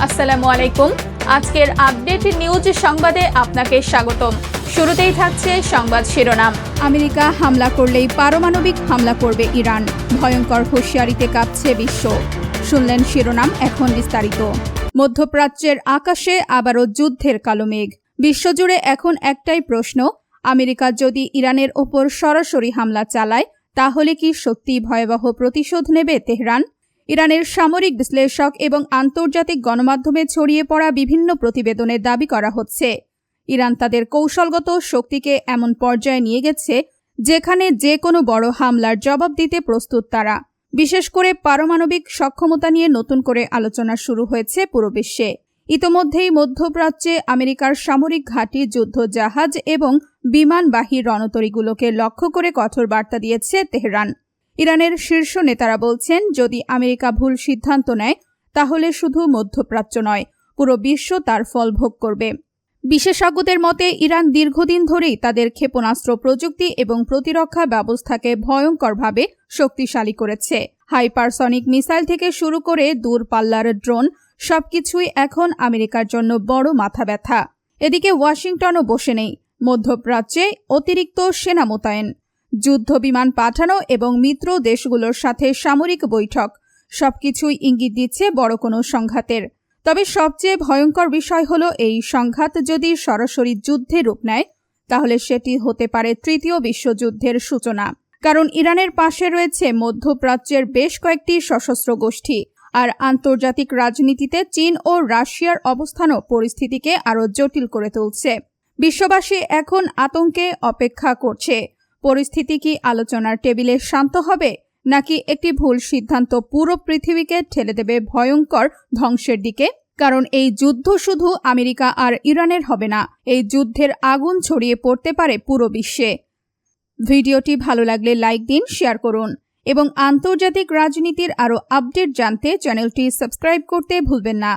আসসালামু আলাইকুম। আজকের আপডেট নিউজ সংবাদে আপনাকে স্বাগতম। শুরুতেই থাকছে সংবাদ শিরোনাম। আমেরিকা হামলা করলেই পারমাণবিক হামলা করবে ইরান, ভয়ঙ্কর হুঁশিয়ারিতে কাঁপছে বিশ্ব। শুনলেন শিরোনাম, এখন বিস্তারিত। মধ্যপ্রাচ্যের আকাশে আবারও যুদ্ধের কালো মেঘ। বিশ্বজুড়ে এখন একটাই প্রশ্ন, আমেরিকা যদি ইরানের ওপর সরাসরি হামলা চালায় তাহলে কি সত্যি ভয়াবহ প্রতিশোধ নেবে তেহরান? ইরানের সামরিক বিশ্লেষক এবং আন্তর্জাতিক গণমাধ্যমে ছড়িয়ে পড়া বিভিন্ন প্রতিবেদনে দাবি করা হচ্ছে ইরান তাদের কৌশলগত শক্তিকে এমন পর্যায়ে নিয়ে গেছে যেখানে যে কোনো বড় হামলার জবাব দিতে প্রস্তুত তারা। বিশেষ করে পারমাণবিক সক্ষমতা নিয়ে নতুন করে আলোচনা শুরু হয়েছে পুরো বিশ্বে। ইতোমধ্যেই মধ্যপ্রাচ্যে আমেরিকার সামরিক ঘাঁটি, যুদ্ধ জাহাজ এবং বিমানবাহী রণতরীগুলোকে লক্ষ্য করে কঠোর বার্তা দিয়েছে তেহরান। ইরানের শীর্ষ নেতারা বলছেন, যদি আমেরিকা ভুল সিদ্ধান্ত নেয় তাহলে শুধু মধ্যপ্রাচ্য নয়, পুরো বিশ্ব তার ফল ভোগ করবে। বিশেষজ্ঞদের মতে ইরান দীর্ঘদিন ধরেই তাদের ক্ষেপণাস্ত্র প্রযুক্তি এবং প্রতিরক্ষা ব্যবস্থাকে ভয়ঙ্করভাবে শক্তিশালী করেছে। হাইপারসনিক মিসাইল থেকে শুরু করে দূরপাল্লার ড্রোন, সবকিছুই এখন আমেরিকার জন্য বড় মাথা ব্যথা। এদিকে ওয়াশিংটনও বসে নেই, মধ্যপ্রাচ্যে অতিরিক্ত সেনা মোতায়েন, যুদ্ধ বিমান পাঠানো এবং মিত্র দেশগুলোর সাথে সামরিক বৈঠক, সবকিছুই ইঙ্গিত দিচ্ছে বড় কোনো সংঘাতের। তবে সবচেয়ে ভয়ঙ্কর বিষয় হলো, এই সংঘাত যদি সরাসরি যুদ্ধে রূপ নেয় তাহলে সেটি হতে পারে তৃতীয় বিশ্বযুদ্ধের সূচনা। কারণ ইরানের পাশে রয়েছে মধ্যপ্রাচ্যের বেশ কয়েকটি সশস্ত্র গোষ্ঠী, আর আন্তর্জাতিক রাজনীতিতে চীন ও রাশিয়ার অবস্থানও পরিস্থিতিকে আরও জটিল করে তুলছে। বিশ্ববাসী এখন আতঙ্কে অপেক্ষা করছে, পরিস্থিতি কি আলোচনার টেবিলে শান্ত হবে, নাকি একটি ভুল সিদ্ধান্ত পুরো পৃথিবীকে ঠেলে দেবে ভয়ঙ্কর ধ্বংসের দিকে। কারণ এই যুদ্ধ শুধু আমেরিকা আর ইরানের হবে না, এই যুদ্ধের আগুন ছড়িয়ে পড়তে পারে পুরো বিশ্বে। ভিডিওটি ভালো লাগলে লাইক দিন, শেয়ার করুন এবং আন্তর্জাতিক রাজনীতির আরও আপডেট জানতে চ্যানেলটি সাবস্ক্রাইব করতে ভুলবেন না।